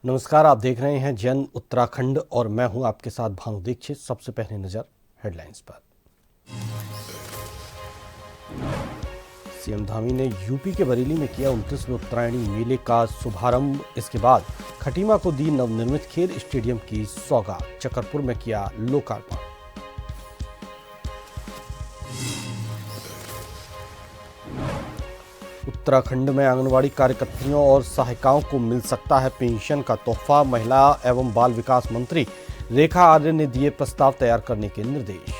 नमस्कार, आप देख रहे हैं जन उत्तराखंड और मैं हूं आपके साथ भानु दीक्षित। सबसे पहले नजर हेडलाइंस पर। सीएम धामी ने यूपी के बरेली में किया 29वें उत्तरायणी मेले का शुभारंभ। इसके बाद खटीमा को दी नवनिर्मित खेल स्टेडियम की सौगात। चकरपुर में किया लोकार्पण। उत्तराखंड में आंगनवाड़ी कार्यकर्तियों और सहायिकाओं को मिल सकता है पेंशन का तोहफा। महिला एवं बाल विकास मंत्री रेखा आर्य ने दिए प्रस्ताव तैयार करने के निर्देश।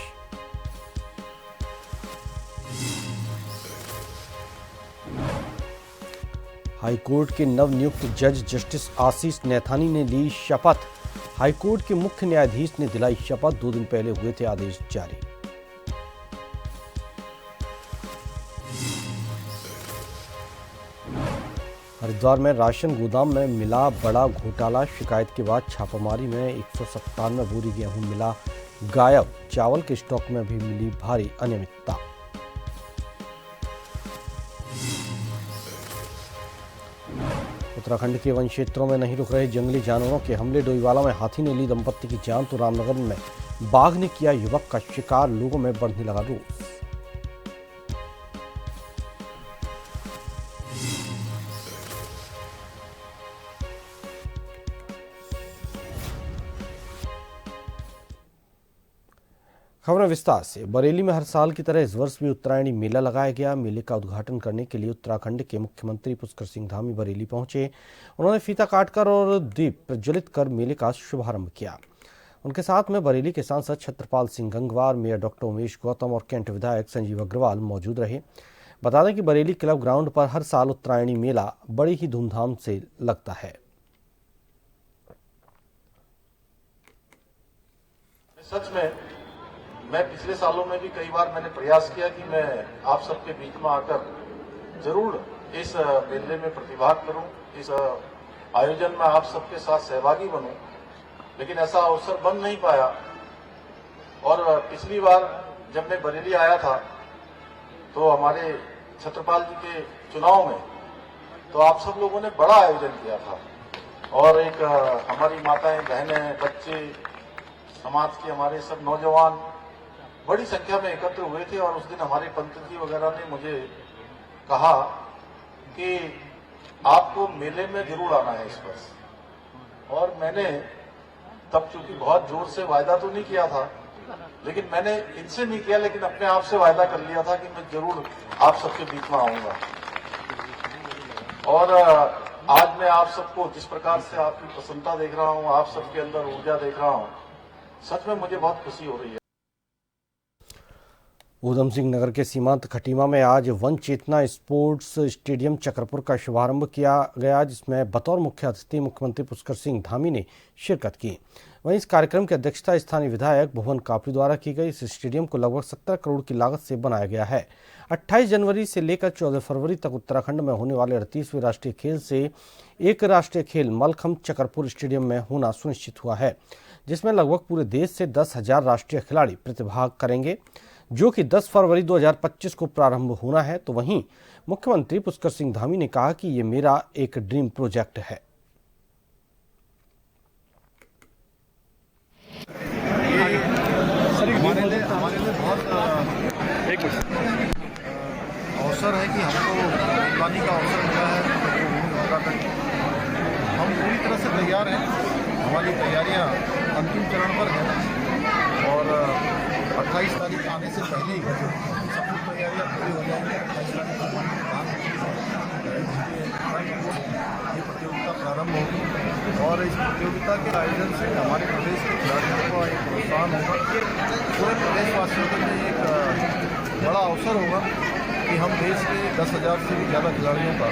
हाईकोर्ट के नवनियुक्त जज जस्टिस आशीष नैथानी ने ली शपथ। हाईकोर्ट के मुख्य न्यायाधीश ने दिलाई शपथ। 2 दिन पहले हुए थे आदेश जारी। हरिद्वार में राशन गोदाम में मिला बड़ा घोटाला। शिकायत के बाद छापामारी में 197 बोरी गेहूं मिला गायब। चावल के स्टॉक में भी मिली भारी अनियमितता। उत्तराखंड के वन क्षेत्रों में नहीं रुक रहे जंगली जानवरों के हमले। डोईवाला में हाथी ने ली दंपत्ति की जान तो रामनगर में बाघ ने किया युवक का शिकार। लोगों में बढ़ने लगा रोष। खबरें विस्तार से। बरेली में हर साल की तरह इस वर्ष भी उत्तरायणी मेला लगाया गया। मेले का उद्घाटन करने के लिए उत्तराखंड के मुख्यमंत्री पुष्कर सिंह धामी बरेली पहुंचे। उन्होंने फीता काटकर और दीप प्रज्वलित कर मेले का शुभारंभ किया। उनके साथ में बरेली के सांसद छत्रपाल सिंह गंगवार, मेयर डॉक्टर उमेश गौतम और कैंट विधायक संजीव अग्रवाल मौजूद रहे। बता दें कि बरेली क्लब ग्राउंड पर हर साल उत्तरायणी मेला बड़ी ही धूमधाम से लगता है। सच में मैं पिछले सालों में भी कई बार मैंने प्रयास किया कि मैं आप सबके बीच में आकर जरूर इस मेले में प्रतिभाग करूं, इस आयोजन में आप सबके साथ सहभागी बनूं, लेकिन ऐसा अवसर बन नहीं पाया। और पिछली बार जब मैं बरेली आया था तो हमारे छत्रपाल जी के चुनाव में तो आप सब लोगों ने बड़ा आयोजन किया था और एक हमारी माताएं, बहनें, बच्चे, समाज के हमारे सब नौजवान बड़ी संख्या में एकत्र हुए थे। और उस दिन हमारे पंत जी वगैरह ने मुझे कहा कि आपको मेले में जरूर आना है इस वर्ष। और मैंने तब चूंकि बहुत जोर से वायदा तो नहीं किया था, लेकिन मैंने इनसे नहीं किया, लेकिन अपने आप से वायदा कर लिया था कि मैं जरूर आप सबके बीच में आऊंगा। और आज मैं आप सबको जिस प्रकार से आपकी प्रसन्नता देख रहा हूं, आप सबके अंदर ऊर्जा देख रहा हूं, सच में मुझे बहुत खुशी हो रही है। ऊधम सिंह नगर के सीमांत खटीमा में आज वन चेतना स्पोर्ट्स स्टेडियम चकरपुर का शुभारंभ किया गया, जिसमें बतौर मुख्य अतिथि मुख्यमंत्री पुष्कर सिंह धामी ने शिरकत की। वहीं इस कार्यक्रम की अध्यक्षता स्थानीय विधायक भुवन कापड़ी द्वारा की गई। इस स्टेडियम को लगभग 70 करोड़ की लागत से बनाया गया है। 28 जनवरी से लेकर 14 फरवरी तक उत्तराखंड में होने वाले 38वें राष्ट्रीय खेल से एक राष्ट्रीय खेल मलखम्ब चकरपुर स्टेडियम में होना सुनिश्चित हुआ है, जिसमें लगभग पूरे देश से 10,000 राष्ट्रीय खिलाड़ी प्रतिभाग करेंगे, जो कि 10 फरवरी 2025 को प्रारंभ होना है। तो वहीं मुख्यमंत्री पुष्कर सिंह धामी ने कहा कि ये मेरा एक ड्रीम प्रोजेक्ट है। हमारे लिए बहुत अवसर है कि हमको दिवाली का अवसर मिला है। हम पूरी तरह से तैयार हैं। हमारी तैयारियां अंतिम चरण पर हैं और 28 तारीख आने से पहले ही सब कुछ तैयारियां पूरी हो जाएंगी। 28 तारीख ये प्रतियोगिता प्रारंभ होगी और इस प्रतियोगिता के आयोजन से हमारे प्रदेश के खिलाड़ियों को एक प्रोत्साहन होगा। पूरे प्रदेशवासियों के लिए एक बड़ा अवसर होगा कि हम देश के 10,000 से भी ज़्यादा खिलाड़ियों का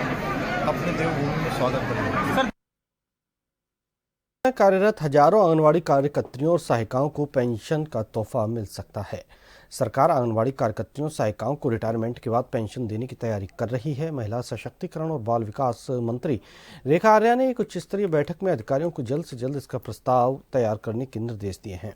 अपने देवभूमि में स्वागत करेंगे। कार्यरत हजारों आंगनवाड़ी कार्यकर्तियों और सहायिकाओं को पेंशन का तोहफा मिल सकता है। सरकार आंगनवाड़ी कार्यकर्तियों सहायिकाओं को रिटायरमेंट के बाद पेंशन देने की तैयारी कर रही है। महिला सशक्तिकरण और बाल विकास मंत्री रेखा आर्या ने एक उच्च स्तरीय बैठक में अधिकारियों को जल्द से जल्द इसका प्रस्ताव तैयार करने के निर्देश दिए हैं।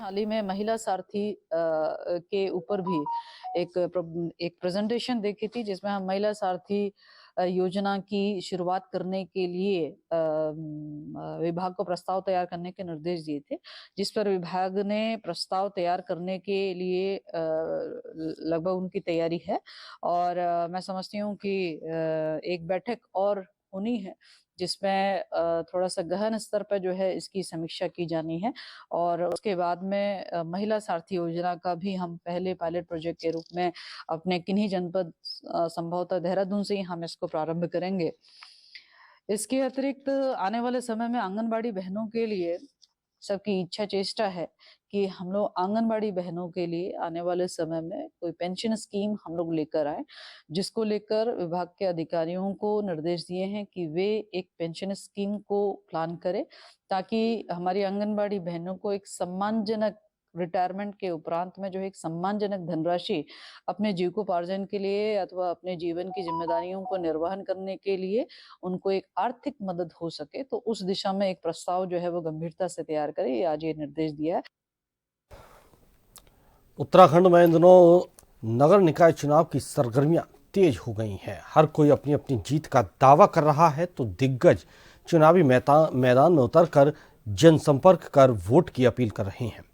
हाल ही में महिला सारथी के ऊपर भी एक प्रेजेंटेशन देखी थी, जिसमें हम महिला सारथी योजना की शुरुआत करने के लिए विभाग को प्रस्ताव तैयार करने के निर्देश दिए थे, जिस पर विभाग ने प्रस्ताव तैयार करने के लिए लगभग उनकी तैयारी है। और मैं समझती हूँ कि एक बैठक और होनी है, जिसमें थोड़ा सा गहन स्तर पर जो है इसकी समीक्षा की जानी है। और उसके बाद में महिला सारथी योजना का भी हम पहले पायलट प्रोजेक्ट के रूप में अपने किन्हीं जनपद संभवतः देहरादून से ही हम इसको प्रारंभ करेंगे। इसके अतिरिक्त आने वाले समय में आंगनबाड़ी बहनों के लिए सबकी इच्छा चेष्टा है कि हम लोग आंगनबाड़ी बहनों के लिए आने वाले समय में कोई पेंशन स्कीम हम लोग लेकर आए, जिसको लेकर विभाग के अधिकारियों को निर्देश दिए हैं कि वे एक पेंशन स्कीम को प्लान करें, ताकि हमारी आंगनबाड़ी बहनों को एक सम्मानजनक रिटायरमेंट के उपरांत में जो एक सम्मानजनक धनराशि अपने जीविकोपार्जन के लिए अथवा अपने जीवन की जिम्मेदारियों को निर्वहन करने के लिए उनको एक आर्थिक मदद हो सके। तो उस दिशा में एक प्रस्ताव जो है वो गंभीरता से तैयार करे, आज ये निर्देश दिया है। उत्तराखंड में इन दिनों नगर निकाय चुनाव की सरगर्मियां तेज हो गई हैं। हर कोई अपनी अपनी जीत का दावा कर रहा है, तो दिग्गज चुनावी मैदान में उतरकर जनसंपर्क कर वोट की अपील कर रहे हैं।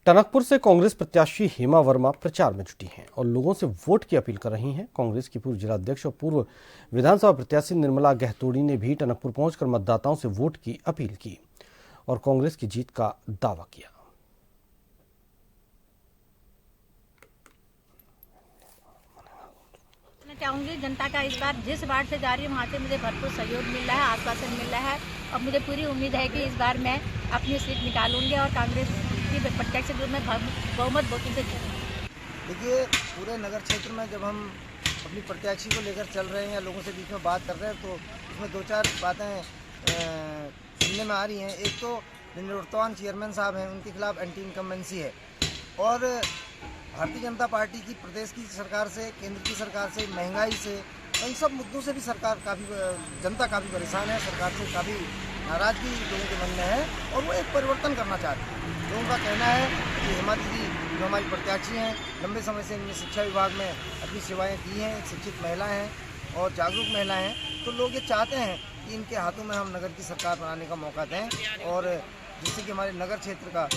टनकपुर से कांग्रेस प्रत्याशी हेमा वर्मा प्रचार में जुटी हैं और लोगों से वोट की अपील कर रही हैं। कांग्रेस की पूर्व जिलाध्यक्ष और पूर्व विधानसभा प्रत्याशी निर्मला गहतोड़ी ने भी टनकपुर पहुंचकर मतदाताओं से वोट की अपील की और कांग्रेस की जीत का दावा किया। मैं चाहूंगी जनता का इस बार जिस वार्ड से जा रही हूँ वहाँ से मुझे भरपूर सहयोग मिल रहा है, आश्वासन मिल रहा है और मुझे पूरी उम्मीद है कि इस बार मैं अपनी सीट निकालूंगी और कांग्रेस की प्रत्यक्ष रूप में बहुमत वोटों से जीतूंगी। देखिए, पूरे नगर क्षेत्र में जब हम अपनी प्रत्याशी को लेकर चल रहे हैं या लोगों से बीच में बात कर रहे हैं, तो इसमें दो चार बातें सुनने में आ रही हैं। एक तो निवर्तमान चेयरमैन साहब हैं, उनके खिलाफ एंटी इनकम्बेंसी है और भारतीय जनता पार्टी की प्रदेश की सरकार से, केंद्र की सरकार से, महंगाई से, इन सब मुद्दों से भी सरकार जनता काफ़ी परेशान है। सरकार से काफ़ी नाराज़गी लोगों के मन में है और वो एक परिवर्तन करना चाहते हैं। लोगों का कहना है कि हेमा दीदी जो हमारी प्रत्याशी हैं, लंबे समय से इनने शिक्षा विभाग में अपनी सेवाएं दी हैं, शिक्षित महिला हैं और जागरूक महिला हैं, तो लोग ये चाहते हैं कि इनके हाथों में हम नगर की सरकार बनाने का मौका दें और जिससे कि हमारे नगर क्षेत्र का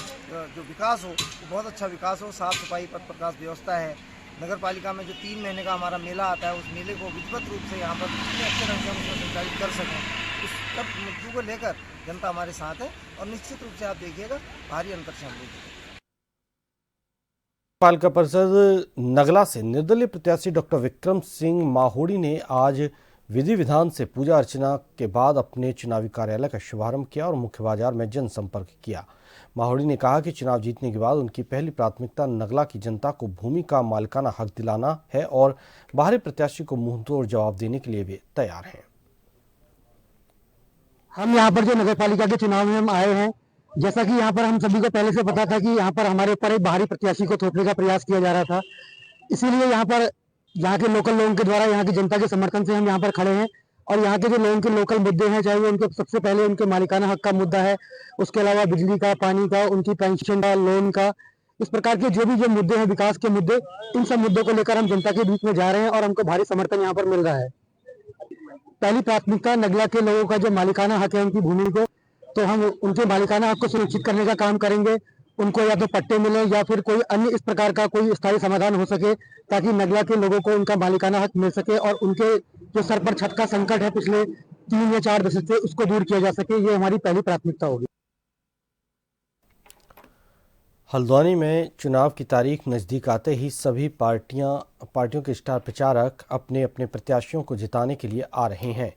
जो विकास हो वो बहुत अच्छा विकास हो। साफ़ सफाई, पथ प्रकाश व्यवस्था है। नगर पालिका में जो 3 महीने का हमारा मेला आता है, उस मेले को विधिवत रूप से यहाँ पर कितने अच्छे ढंग से हम उसको संचालित कर सकें, उस सब मुद्दों को लेकर जनता हमारे साथ है और निश्चित रूप से आप देखिएगा भारी अंतर से हम लोग। पालिका परिषद नगला से निर्दलीय प्रत्याशी डॉक्टर विक्रम सिंह माहोड़ी ने आज विधि विधान से पूजा अर्चना के बाद अपने चुनावी कार्यालय का शुभारंभ किया और मुख्य बाजार में जनसंपर्क किया। माहोड़ी ने कहा कि चुनाव जीतने के बाद उनकी पहली प्राथमिकता नगला की जनता को भूमि का मालिकाना हक दिलाना है और बाहरी प्रत्याशी को मुंहतोड़ जवाब देने के लिए वे तैयार हैं। हम यहाँ पर जो नगर पालिका के चुनाव में हम आए हैं, जैसा कि यहाँ पर हम सभी को पहले से पता था कि यहाँ पर हमारे ऊपर एक बाहरी प्रत्याशी को थोपने का प्रयास किया जा रहा था, इसीलिए यहाँ पर यहाँ के लोकल लोगों के द्वारा, यहाँ की जनता के समर्थन से हम यहाँ पर खड़े हैं और यहाँ के जो लोगों के लोकल मुद्दे हैं, चाहे वो उनके सबसे पहले उनके मालिकाना हक का मुद्दा है, उसके अलावा बिजली का, पानी का, उनकी पेंशन का, लोन का, इस प्रकार के जो मुद्दे हैं, विकास के मुद्दे, इन सब मुद्दों को लेकर हम जनता के बीच में जा रहे हैं और हमको भारी समर्थन यहाँ पर मिल रहा है। पहली प्राथमिकता नगला के लोगों का जो मालिकाना हक है उनकी भूमि को, तो हम उनके मालिकाना हक को सुनिश्चित करने का काम करेंगे। उनको या तो पट्टे मिले या फिर कोई अन्य इस प्रकार का कोई स्थायी समाधान हो सके, ताकि नगला के लोगों को उनका मालिकाना हक मिल सके और उनके जो सर पर छत का संकट है पिछले 3 या 4 दशक से, उसको दूर किया जा सके। ये हमारी पहली प्राथमिकता होगी। हल्द्वानी में चुनाव की तारीख नजदीक आते ही सभी पार्टियों के स्टार प्रचारक अपने अपने प्रत्याशियों को जिताने के लिए आ रहे हैं।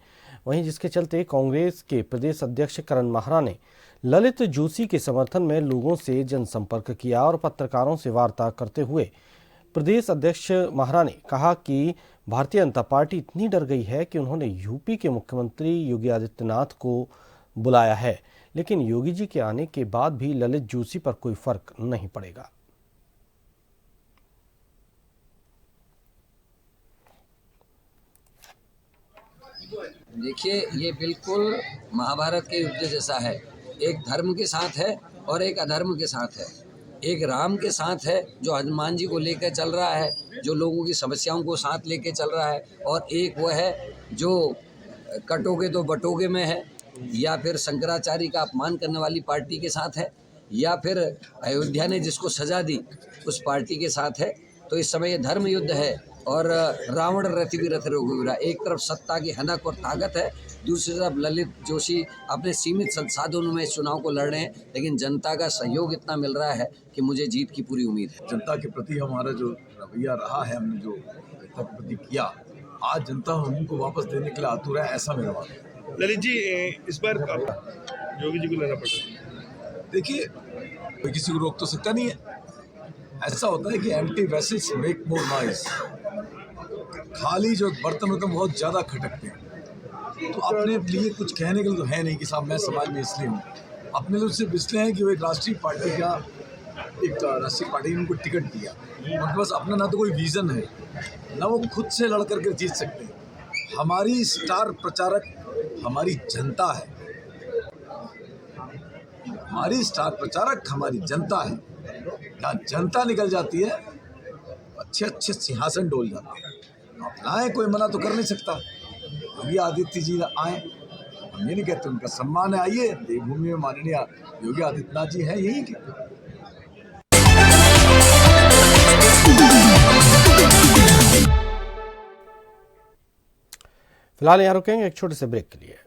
वहीं जिसके चलते कांग्रेस के प्रदेश अध्यक्ष करण माहरा ने ललित जोशी के समर्थन में लोगों से जनसंपर्क किया और पत्रकारों से वार्ता करते हुए प्रदेश अध्यक्ष माहरा ने कहा कि भारतीय जनता पार्टी इतनी डर गई है कि उन्होंने यूपी के मुख्यमंत्री योगी आदित्यनाथ को बुलाया है, लेकिन योगी जी के आने के बाद भी ललित जोशी पर कोई फर्क नहीं पड़ेगा। देखिए, ये बिल्कुल महाभारत के युद्ध जैसा है। एक धर्म के साथ है और एक अधर्म के साथ है। एक राम के साथ है जो हनुमान जी को लेकर चल रहा है, जो लोगों की समस्याओं को साथ लेकर चल रहा है, और एक वो है जो कटोगे तो बटोगे में है, या फिर शंकराचार्य का अपमान करने वाली पार्टी के साथ है, या फिर अयोध्या ने जिसको सजा दी उस पार्टी के साथ है। तो इस समय ये धर्म युद्ध है और रावण रथ भी रथ रघुवीरा। एक तरफ सत्ता की हनक और ताकत है, दूसरी तरफ ललित जोशी अपने सीमित संसाधनों में इस चुनाव को लड़ रहे हैं, लेकिन जनता का सहयोग इतना मिल रहा है कि मुझे जीत की पूरी उम्मीद है। जनता के प्रति हमारा जो रवैया रहा है, हमने जो जनता के प्रति किया, आज जनता उनको वापस देने के लिए आतुर है, ऐसा मेरा मानना है। ललित जी, इस बार योगी जी को लेना पड़ा। देखिए, कोई किसी को रोक तो सकता नहीं है। ऐसा होता है कि empty vessels make more noise. खाली जो बर्तन होते हैं बहुत ज़्यादा खटकते हैं। तो अपने लिए कुछ कहने के लिए तो है नहीं कि साहब मैं समाज में इसलिए हूँ। अपने लिए सिर्फ इसलिए है कि वो एक राष्ट्रीय पार्टी ने उनको टिकट दिया। उनके पास अपना ना तो कोई विजन है, ना वो खुद से लड़ करके जीत सकते हैं। हमारी स्टार प्रचारक हमारी जनता है। हमारी स्टार प्रचारक हमारी जनता है। जहाँ जनता निकल जाती है, अच्छे अच्छे सिंहासन डोल जाते हैं। आप लाए, कोई मना तो कर नहीं सकता। योगी आदित्य जी आए, हम ये नहीं कहते, उनका सम्मान है, आइए। देवभूमि में माननीय योगी आदित्यनाथ जी हैं, यही के। फिलहाल यहाँ रुकेंगे एक छोटे से ब्रेक के लिए।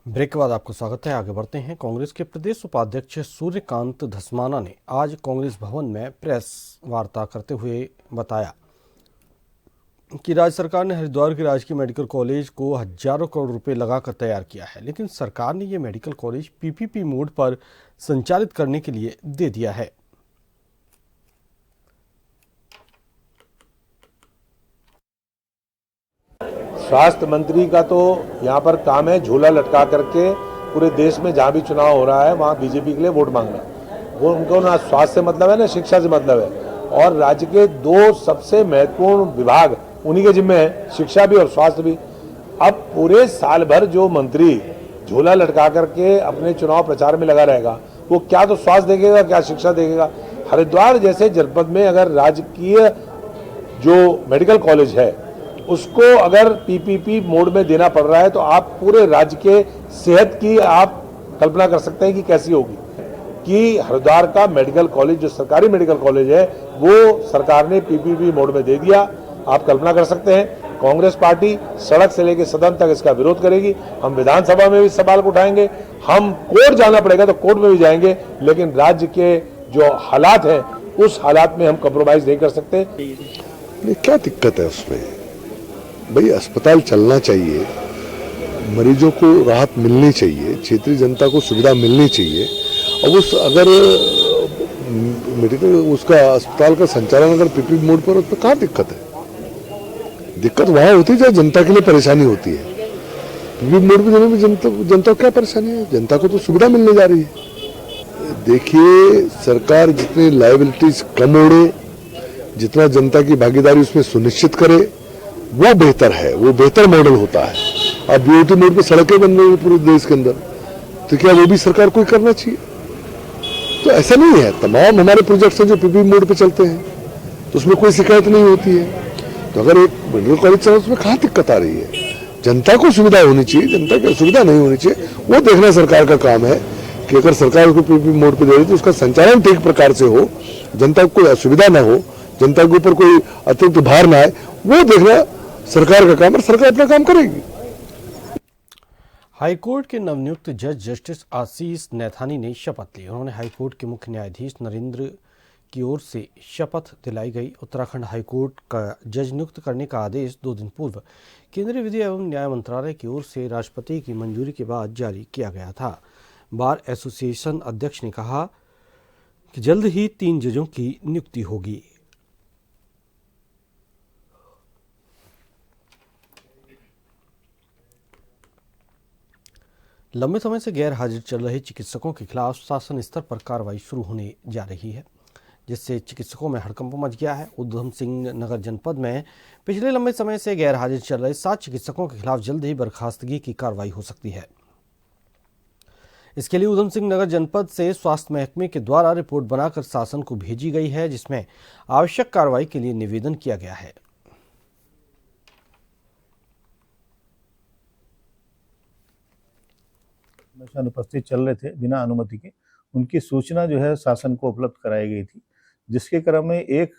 ब्रेक के बाद आपको स्वागत है। आगे बढ़ते हैं। कांग्रेस के प्रदेश उपाध्यक्ष सूर्यकांत धस्माना ने आज कांग्रेस भवन में प्रेस वार्ता करते हुए बताया कि राज्य सरकार ने हरिद्वार के राजकीय मेडिकल कॉलेज को हजारों करोड़ रुपए लगाकर तैयार किया है, लेकिन सरकार ने यह मेडिकल कॉलेज पीपीपी मोड पर संचालित करने के लिए दे दिया है। स्वास्थ्य मंत्री का तो यहाँ पर काम है झूला लटका करके पूरे देश में जहाँ भी चुनाव हो रहा है वहाँ बीजेपी के लिए वोट मांगना। वो उनको ना स्वास्थ्य से मतलब है ना शिक्षा से मतलब है। और राज्य के दो सबसे महत्वपूर्ण विभाग उन्हीं के जिम्मे है, शिक्षा भी और स्वास्थ्य भी। अब पूरे साल भर जो मंत्री झूला लटका करके अपने चुनाव प्रचार में लगा रहेगा, वो क्या तो स्वास्थ्य देखेगा, क्या शिक्षा देखेगा। हरिद्वार जैसे जनपद में अगर राजकीय जो मेडिकल कॉलेज है उसको अगर पीपीपी मोड में देना पड़ रहा है, तो आप पूरे राज्य के सेहत की आप कल्पना कर सकते हैं कि कैसी होगी। कि हरिद्वार का मेडिकल कॉलेज जो सरकारी मेडिकल कॉलेज है वो सरकार ने पीपीपी मोड में दे दिया। आप कल्पना कर सकते हैं कांग्रेस पार्टी सड़क से लेकर सदन तक इसका विरोध करेगी। हम विधानसभा में भी सवाल को उठाएंगे, हम कोर्ट जाना पड़ेगा तो कोर्ट में भी जाएंगे, लेकिन राज्य के जो हालात हैं उस हालात में हम कॉम्प्रोमाइज नहीं कर सकते। क्या दिक्कत है उसमें भाई? अस्पताल चलना चाहिए, मरीजों को राहत मिलनी चाहिए, क्षेत्रीय जनता को सुविधा मिलनी चाहिए। अब उस अगर मेडिकल उसका अस्पताल का संचालन अगर पीपीपी मोड पर, उसमें कहाँ दिक्कत है? दिक्कत वहाँ होती है जहाँ जनता के लिए परेशानी होती है। पीपीपी मोड पर देने में जनता को क्या परेशानी है? जनता को तो सुविधा मिलने जा रही है। देखिए, सरकार जितनी लायबिलिटीज कम ओढ़े, जितना जनता की भागीदारी उसमें सुनिश्चित करे, वो बेहतर है, वो बेहतर मॉडल होता है। अब बीओटी मोड पे सड़कें बन रही है पूरे देश के अंदर, तो क्या वो भी सरकार को करना चाहिए? तो ऐसा नहीं है। तमाम हमारे प्रोजेक्ट्स हैं जो पीपीपी मोड पे चलते हैं, तो उसमें कोई शिकायत नहीं होती है। तो अगर एक मेडिकल कॉलेज चला उसमें कहाँ दिक्कत आ रही है? जनता को सुविधा होनी चाहिए, जनता की असुविधा नहीं होनी चाहिए। वो देखना सरकार का काम है कि अगर सरकार उसको पीपीपी मोड पे दे रही तो उसका संचालन ठीक प्रकार से हो, जनता को कोई असुविधा ना हो, जनता के ऊपर कोई अतिरिक्त भार ना आए, वो देखना सरकार का काम है। सरकार अपना काम करेगी। हाईकोर्ट के नवनियुक्त जज जस्टिस आशीष नैथानी ने शपथ ली। उन्होंने हाईकोर्ट के मुख्य न्यायाधीश नरेंद्र की ओर से शपथ दिलाई गई। उत्तराखंड हाईकोर्ट का जज नियुक्त करने का आदेश 2 दिन पूर्व केंद्रीय विधि एवं न्याय मंत्रालय की ओर से राष्ट्रपति की मंजूरी के बाद जारी किया गया था। बार एसोसिएशन अध्यक्ष ने कहा कि जल्द ही 3 जजों की नियुक्ति होगी। लंबे समय से गैर हाजिर चल रहे चिकित्सकों के खिलाफ शासन स्तर पर कार्रवाई शुरू होने जा रही है, जिससे चिकित्सकों में हड़कंप मच गया है। उधम सिंह नगर जनपद में पिछले लंबे समय से गैर हाजिर चल रहे 7 चिकित्सकों के खिलाफ जल्द ही बर्खास्तगी की कार्रवाई हो सकती है। इसके लिए उधम सिंह नगर जनपद से स्वास्थ्य महकमे के द्वारा रिपोर्ट बनाकर शासन को भेजी गई है, जिसमें आवश्यक कार्रवाई के लिए निवेदन किया गया है। अनुपस्थित चल रहे थे बिना अनुमति के, उनकी सूचना जो है शासन को उपलब्ध कराई गई थी, जिसके क्रम में एक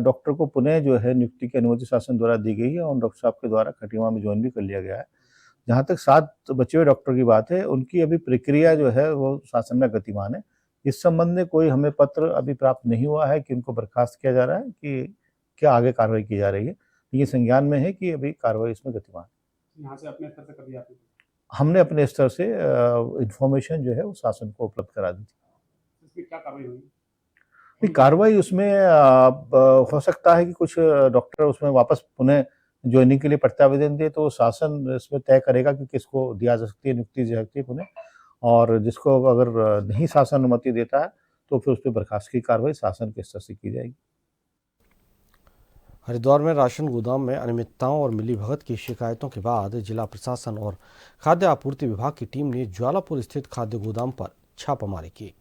डॉक्टर को पुनः जो है नियुक्ति की अनुमति शासन द्वारा दी गई है और डॉक्टर साहब के द्वारा खटीमा में ज्वाइन भी कर लिया गया है। जहाँ तक 7 बचे हुए डॉक्टर की बात है, उनकी अभी प्रक्रिया जो है वो शासन में गतिमान है। इस संबंध में कोई हमें पत्र अभी प्राप्त नहीं हुआ है कि उनको बर्खास्त किया जा रहा है कि क्या आगे कार्रवाई की जा रही है। ये संज्ञान में है कि अभी कार्रवाई इसमें गतिमान है। यहाँ से अपने स्तर से कर दिया आपने? हमने अपने स्तर से इंफॉर्मेशन जो है वो शासन को उपलब्ध करा दी थी। इसमें क्या कार्रवाई हुई? कार्रवाई उसमें हो सकता है कि कुछ डॉक्टर उसमें वापस पुनः ज्वाइनिंग के लिए प्रत्यावेदन दे, तो शासन इसमें तय करेगा कि किसको दिया जा सकती है, नियुक्ति जा सकती है पुनः, और जिसको अगर नहीं शासन अनुमति देता है तो फिर उस पर बर्खास्तगी की कार्रवाई शासन के स्तर से की जाएगी। हरिद्वार में राशन गोदाम में अनियमितताओं और मिलीभगत की शिकायतों के बाद जिला प्रशासन और खाद्य आपूर्ति विभाग की टीम ने ज्वालापुर स्थित खाद्य गोदाम पर छापामारी की।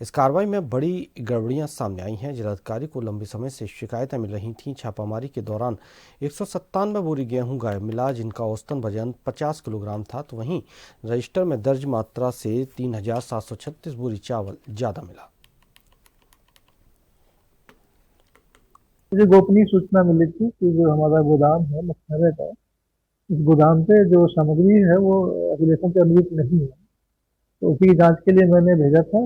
इस कार्रवाई में बड़ी गड़बड़ियां सामने आई हैं। जिलाधिकारी को लंबे समय से शिकायतें मिल रही थीं। छापामारी के दौरान 197 बोरी गेहूं गायब मिला, जिनका औसतन वजन 50 किलोग्राम था, तो वहीं रजिस्टर में दर्ज मात्रा से 3736 बोरी चावल ज्यादा मिला। मुझे गोपनीय सूचना मिली थी कि जो हमारा गोदाम है मखनरे का, इस गोदाम पे जो सामग्री है वो रेगुलेशन के अनुरूप नहीं है, तो उसी की जांच के लिए मैंने भेजा था।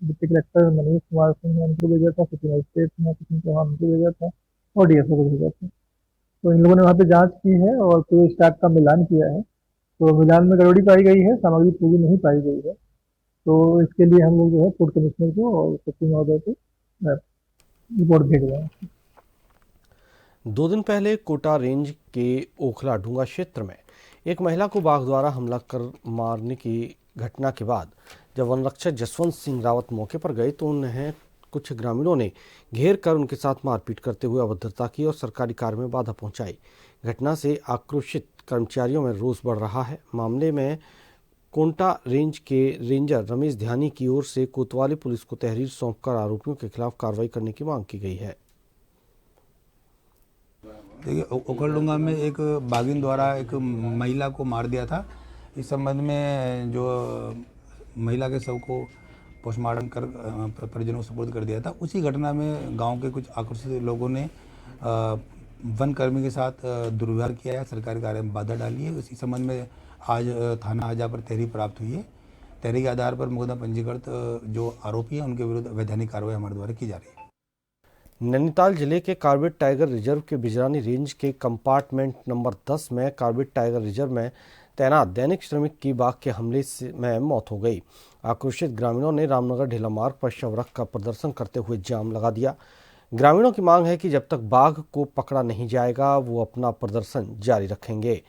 डिप्टी कलेक्टर मनीष कुमार सिंह उनको भेजा था, सिटी मजिस्ट्रेट किशन चौहान उनको भेजा था और डीएसओ को भेजा था। तो इन लोगों ने वहाँ पे जांच की है और पूरे स्टॉक का मिलान किया है। तो मिलान में गड़बड़ी पाई गई है, सामग्री पूरी नहीं पाई गई है। तो इसके लिए हम लोग जो है फूड कमिश्नर को और सचिव महोदय को रिपोर्ट भेज रहे हैं। 2 दिन पहले कोटा रेंज के ओखला डूंगा क्षेत्र में एक महिला को बाघ द्वारा हमला कर मारने की घटना के बाद जब वन रक्षक जसवंत सिंह रावत मौके पर गए तो उन्हें कुछ ग्रामीणों ने घेर कर उनके साथ मारपीट करते हुए अभद्रता की और सरकारी कार्य में बाधा पहुंचाई। घटना से आक्रोशित कर्मचारियों में रोष बढ़ रहा है। मामले में कोंटा रेंज के रेंजर रमेश ध्यानी की ओर से कोतवाली पुलिस को तहरीर सौंपकर आरोपियों के खिलाफ कार्रवाई करने की मांग की गई है। देखिए, ओखलडूंगा में एक बाघिन द्वारा एक महिला को मार दिया था। इस संबंध में जो महिला के शव को पोस्टमार्टम कर परिजनों को सुपुर्द कर दिया था। उसी घटना में गांव के कुछ आक्रोशित लोगों ने वन कर्मी के साथ दुर्व्यवहार किया है, सरकारी कार्य में बाधा डाली है। इसी संबंध में आज थाना हाजा पर तहरीर प्राप्त हुई है। तहरीर के आधार पर मुकदमा पंजीकृत जो आरोपी हैं उनके विरुद्ध वैधानिक कार्रवाई हमारे द्वारा की जा रही है। नैनीताल जिले के कार्बेट टाइगर रिजर्व के बिजरानी रेंज के कंपार्टमेंट नंबर 10 में कार्बेट टाइगर रिजर्व में तैनात दैनिक श्रमिक की बाघ के हमले में मौत हो गई। आक्रोशित ग्रामीणों ने रामनगर ढेला मार्ग पर शव रख कर प्रदर्शन करते हुए जाम लगा दिया। ग्रामीणों की मांग है कि जब तक बाघ को पकड़ा नहीं जाएगा वो अपना प्रदर्शन जारी रखेंगे।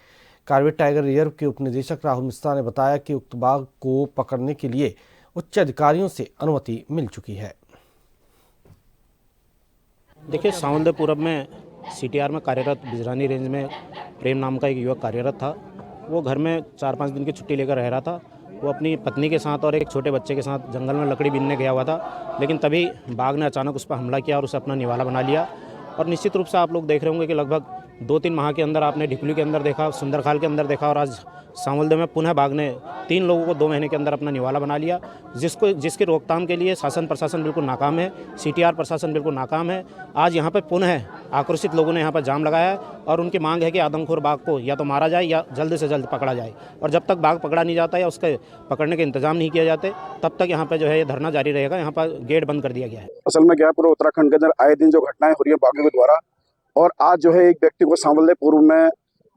कार्बेट टाइगर रिजर्व के उपनिदेशक राहुल मिश्रा ने बताया कि उक्त बाघ को पकड़ने के लिए उच्च अधिकारियों से अनुमति मिल चुकी है। देखिए, सावंतपुरम में सीटीआर में कार्यरत बिजरानी रेंज में प्रेम नाम का एक युवक कार्यरत था। वो घर में 4-5 दिन की छुट्टी लेकर रह रहा था। वो अपनी पत्नी के साथ और एक छोटे बच्चे के साथ जंगल में लकड़ी बीनने गया हुआ था, लेकिन तभी बाघ ने अचानक उस पर हमला किया और उसे अपना निवाला बना लिया। और निश्चित रूप से आप लोग देख रहे होंगे कि लगभग 2-3 माह के अंदर आपने ढिकली के अंदर देखा, सुंदरखाल के अंदर देखा और आज सांवलदे में पुनः बाघ ने 3 लोगों को 2 महीने के अंदर अपना निवाला बना लिया, जिसकी रोकथाम के लिए शासन प्रशासन बिल्कुल नाकाम है, सीटीआर प्रशासन बिल्कुल नाकाम है। आज यहाँ पर पुनः आक्रोशित लोगों ने यहाँ पर जाम लगाया है और उनकी मांग है कि आदमखोर बाघ को या तो मारा जाए या जल्द से जल्द पकड़ा जाए। और जब तक बाघ पकड़ा नहीं जाता या उसके पकड़ने के इंतजाम नहीं किए जाते तब तक यहाँ पर जो है ये धरना जारी रहेगा। यहाँ पर गेट बंद कर दिया गया है। असल में क्या है, पूरे उत्तराखंड के अंदर आए दिन जो घटनाएं हो रही है बाघों के द्वारा, और आज जो है एक व्यक्ति को सांवलदे पूर्व में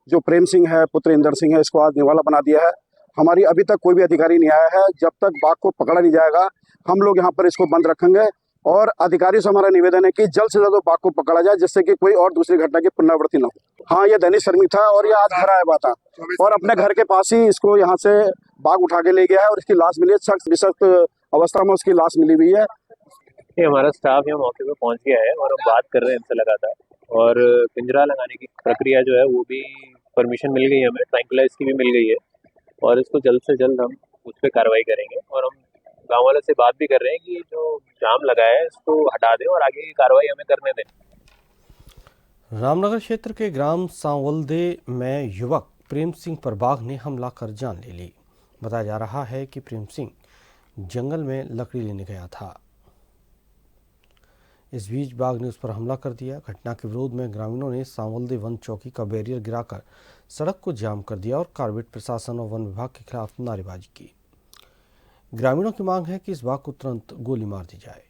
जो प्रेम सिंह है पुत्र इंदर सिंह है, इसको आज निवाला बना दिया है। हमारी अभी तक कोई भी अधिकारी नहीं आया है। जब तक बाघ को पकड़ा नहीं जाएगा हम लोग यहाँ पर इसको बंद रखेंगे और अधिकारियों से हमारा निवेदन है कि जल्द से जल्द बाघ को पकड़ा जाए, जिससे कि कोई और दूसरी घटना की पुनरावृत्ति न हो। हाँ, ये दैनिक श्रमिक था और ये आज घर आया हुआ था और अपने घर के पास ही इसको यहाँ से बाघ उठा के ले गया है और इसकी लाश मिली है। सख्त विषक्त अवस्था में उसकी लाश मिली हुई है। ये हमारा स्टाफ यहाँ मौके पर पहुँच गया है और हम बात कर रहे हैं इनसे लगातार, और पिंजरा लगाने की प्रक्रिया जो है वो भी परमिशन मिल गई है हमें, ट्रैंक्विलाइज की भी मिल गई है और इसको जल्द से जल्द हम उस पर कार्रवाई करेंगे। और हम गाँव वालों से बात भी कर रहे हैं कि जो जाम लगा है इसको हटा दें और आगे की कार्रवाई हमें करने दें। रामनगर क्षेत्र के ग्राम सांवलदे में युवक प्रेम सिंह पर बाघ ने हमला कर जान ले ली। बताया जा रहा है कि प्रेम सिंह जंगल में लकड़ी लेने गया था। इस बीच बाघ ने उस पर हमला कर दिया। घटना के विरोध में ग्रामीणों ने सांवलदे वन चौकी का बैरियर गिराकर सड़क को जाम कर दिया और कारबेट प्रशासन और वन विभाग के खिलाफ नारेबाजी की। ग्रामीणों की मांग है कि इस बाघ को तुरंत गोली मार दी जाए।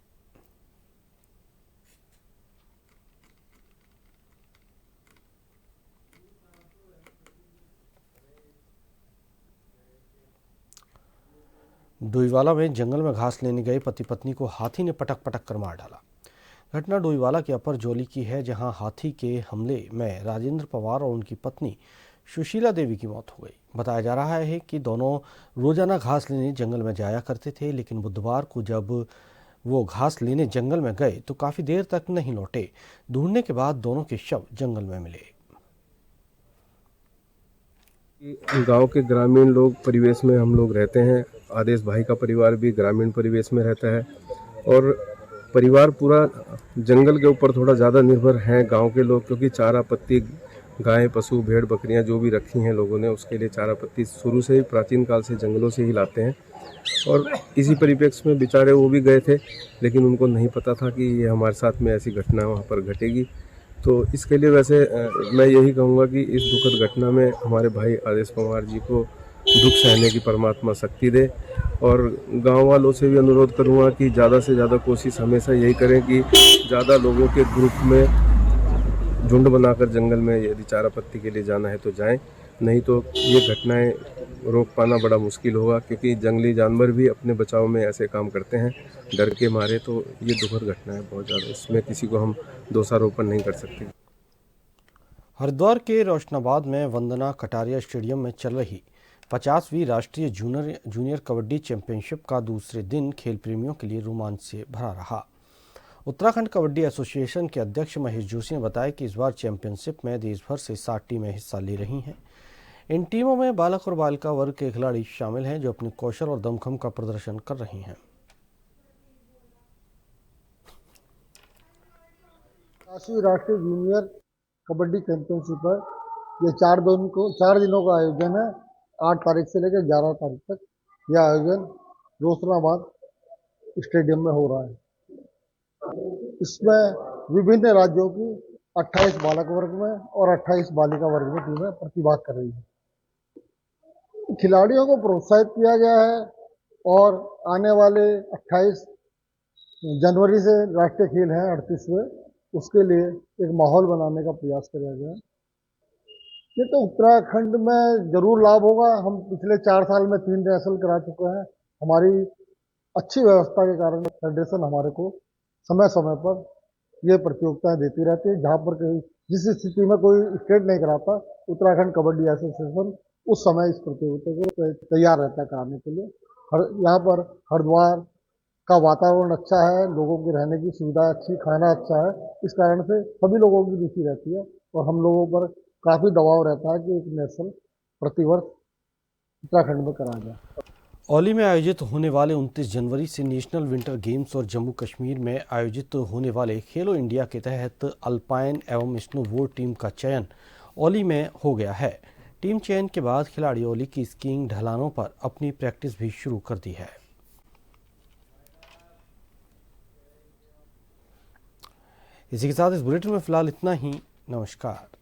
डोईवाला में जंगल में घास लेने गए पति पत्नी को हाथी ने पटक पटक कर मार डाला। घटना डोईवाला के अपर जोली की है, जहां हाथी के हमले में राजेंद्र पवार और उनकी पत्नी सुशीला देवी की मौत हो गई। बताया जा रहा है कि दोनों रोजाना घास लेने जंगल में जाया करते थे, लेकिन बुधवार को जब वो घास लेने जंगल में गए तो काफी देर तक नहीं लौटे। ढूंढने के बाद दोनों के शव जंगल में मिले। गांव के ग्रामीण लोग परिवेश में हम लोग रहते हैं। आदेश भाई का परिवार भी ग्रामीण परिवेश में रहता है और परिवार पूरा जंगल के ऊपर थोड़ा ज़्यादा निर्भर हैं गांव के लोग, क्योंकि चारा पत्ती गायें पशु भेड़ बकरियां जो भी रखी हैं लोगों ने, उसके लिए चारा पत्ती शुरू से ही प्राचीन काल से जंगलों से ही लाते हैं। और इसी परिप्रेक्ष्य में बेचारे वो भी गए थे, लेकिन उनको नहीं पता था कि ये हमारे साथ में ऐसी घटना वहाँ पर घटेगी। तो इसके लिए वैसे मैं यही कहूँगा कि इस दुखद घटना में हमारे भाई आदेश पवार जी को दुख सहने की परमात्मा शक्ति दे। और गांव वालों से भी अनुरोध करूंगा कि ज़्यादा से ज़्यादा कोशिश हमेशा यही करें कि ज़्यादा लोगों के ग्रुप में झुंड बनाकर जंगल में यदि चारा पत्ती के लिए जाना है तो जाएं, नहीं तो ये घटनाएं रोक पाना बड़ा मुश्किल होगा, क्योंकि जंगली जानवर भी अपने बचाव में ऐसे काम करते हैं डर के मारे। तो ये दुखद घटना है बहुत ज़्यादा, इसमें किसी को हम दोषारोपण नहीं कर सकते। हरिद्वार के रोशनाबाद में वंदना कटारिया स्टेडियम में चल रही 50वीं राष्ट्रीय जूनियर कबड्डी चैंपियनशिप का दूसरे दिन खेल प्रेमियों के लिए रोमांच से भरा रहा। उत्तराखंड कबड्डी एसोसिएशन के अध्यक्ष महेश जोशी ने बताया कि इस बार चैंपियनशिप में देश भर से 60 टीमें हिस्सा ले रही हैं। इन टीमों में बालक और बालिका वर्ग के खिलाड़ी शामिल हैं जो अपने कौशल और दमखम का प्रदर्शन कर रही हैं। राष्ट्रीय जूनियर कबड्डी चैंपियनशिप है। ये 4 दिनों का आयोजन है। 8 तारीख से लेकर 11 तारीख तक यह आयोजन रोशनाबाद स्टेडियम में हो रहा है। इसमें विभिन्न राज्यों की 28 बालक वर्ग में और 28 बालिका वर्ग में टीमें प्रतिभाग कर रही हैं। खिलाड़ियों को प्रोत्साहित किया गया है और आने वाले 28 जनवरी से राष्ट्रीय खेल हैं 38वें, उसके लिए एक माहौल बनाने का प्रयास किया गया है। ये तो उत्तराखंड में जरूर लाभ होगा। हम पिछले 4 साल में 3 नेशनल करा चुके हैं। हमारी अच्छी व्यवस्था के कारण फेडरेशन हमारे को समय समय पर ये प्रतियोगिताएं देती रहती है। जहाँ पर कहीं जिस स्थिति में कोई स्टेट नहीं कराता, उत्तराखंड कबड्डी एसोसिएशन उस समय इस प्रतियोगिता को तैयार रहता है कराने के लिए। यहाँ पर हरिद्वार का वातावरण अच्छा है, लोगों की रहने की सुविधा अच्छी, खाना अच्छा है, इस कारण से सभी लोगों की रुचि रहती है और हम लोगों पर काफ़ी दबाव रहता है कि एक नेशनल प्रतिवर्ष उत्तराखंड में कराया जाए। औली में आयोजित होने वाले 29 जनवरी से नेशनल विंटर गेम्स और जम्मू कश्मीर में आयोजित होने वाले खेलो इंडिया के तहत अल्पाइन एवं स्नोबोर्ड टीम का चयन औली में हो गया है। टीम चयन के बाद खिलाड़ी औली की स्कीइंग ढलानों पर अपनी प्रैक्टिस भी शुरू कर दी है। इसी के साथ इस बुलेटिन में फिलहाल इतना ही। नमस्कार।